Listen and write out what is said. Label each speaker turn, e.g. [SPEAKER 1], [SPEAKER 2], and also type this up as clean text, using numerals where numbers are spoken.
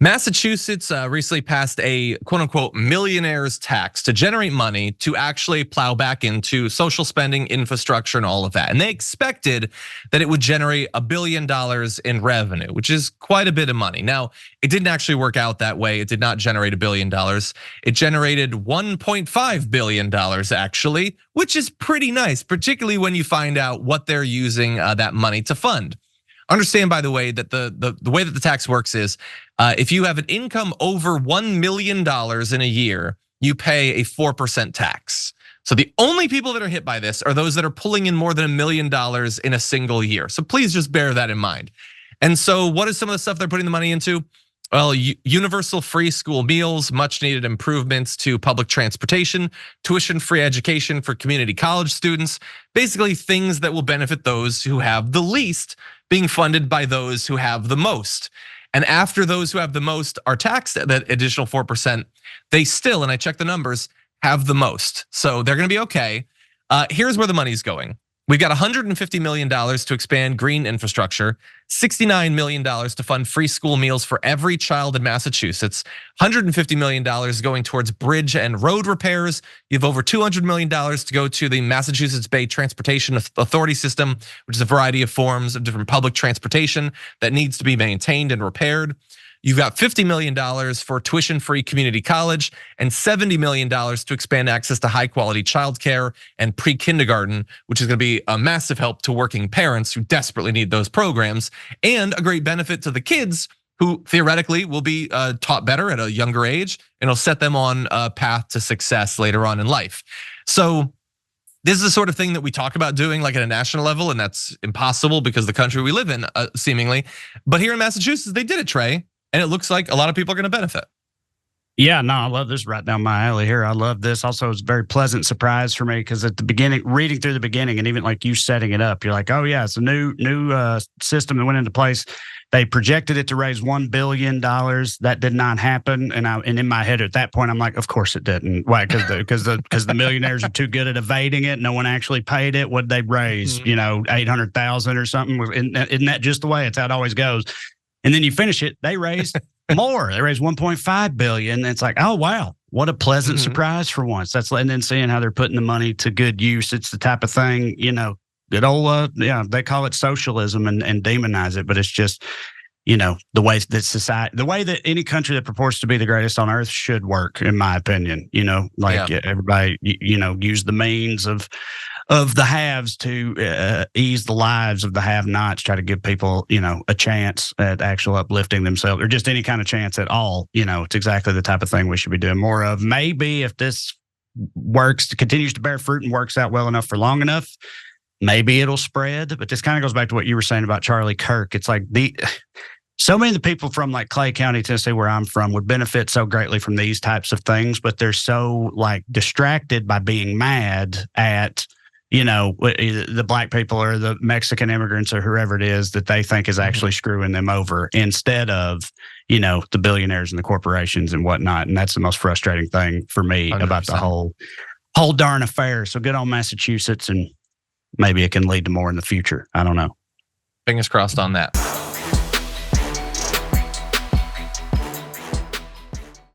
[SPEAKER 1] Massachusetts recently passed a quote unquote millionaire's tax to generate money to actually plow back into social spending, infrastructure, and all of that. And they expected that it would generate $1 billion in revenue, which is quite a bit of money. Now, it didn't actually work out that way. It did not generate $1 billion. It generated $1.5 billion actually, which is pretty nice, particularly when you find out what they're using that money to fund. Understand, by the way, that the way that the tax works is if you have an income over $1 million in a year, you pay a 4% tax. So the only people that are hit by this are those that are pulling in more than $1 million in a single year. So please just bear that in mind. And so what is some of the stuff they're putting the money into? Well, universal free school meals, much needed improvements to public transportation, tuition-free education for community college students, basically things that will benefit those who have the least being funded by those who have the most. And after those who have the most are taxed at that additional 4%, they still, and I checked the numbers, have the most. So they're gonna be okay. Here's where the money's going. We've got $150 million to expand green infrastructure, $69 million to fund free school meals for every child in Massachusetts, $150 million going towards bridge and road repairs. You have over $200 million to go to the Massachusetts Bay Transportation Authority system, which is a variety of forms of different public transportation that needs to be maintained and repaired. You've got $50 million for tuition-free community college and $70 million to expand access to high-quality childcare and pre-kindergarten, which is gonna be a massive help to working parents who desperately need those programs, and a great benefit to the kids who theoretically will be taught better at a younger age, and it'll set them on a path to success later on in life. So this is the sort of thing that we talk about doing like at a national level, and that's impossible because the country we live in seemingly. But here in Massachusetts, they did it, Trey. And it looks like a lot of people are gonna benefit.
[SPEAKER 2] Yeah, no, I love this right down my alley here. I love this. Also, it's a very pleasant surprise for me because at the beginning, reading through the beginning, and even like you setting it up, you're like, oh yeah, it's a new system that went into place. They projected it to raise $1 billion. That did not happen. And in my head at that point, I'm like, of course it didn't. Why? Because the millionaires are too good at evading it. No one actually paid it. What'd they raise? You know, 800,000 or something. Isn't that just the way? It's how it always goes. And then you finish it, they raised more. They raised 1.5 billion. It's like, oh wow, what a pleasant surprise for once. And then seeing how they're putting the money to good use. It's the type of thing, you know, good old they call it socialism and demonize it, but it's just, you know, the way that society, the way that any country that purports to be the greatest on earth should work, in my opinion. You know, like everybody, you know, use the means of the haves to ease the lives of the have-nots, try to give people, you know, a chance at actual uplifting themselves, or just any kind of chance at all. You know, it's exactly the type of thing we should be doing more of. Maybe if this works, continues to bear fruit and works out well enough for long enough, maybe it'll spread. But this kind of goes back to what you were saying about Charlie Kirk. It's like so many of the people from like Clay County, Tennessee, where I'm from, would benefit so greatly from these types of things, but they're so like distracted by being mad at, you know, the black people or the Mexican immigrants or whoever it is that they think is actually screwing them over, instead of, you know, the billionaires and the corporations and whatnot. And that's the most frustrating thing for me 100%. About the whole darn affair. So good on Massachusetts, and maybe it can lead to more in the future. I don't know.
[SPEAKER 1] Fingers crossed on that.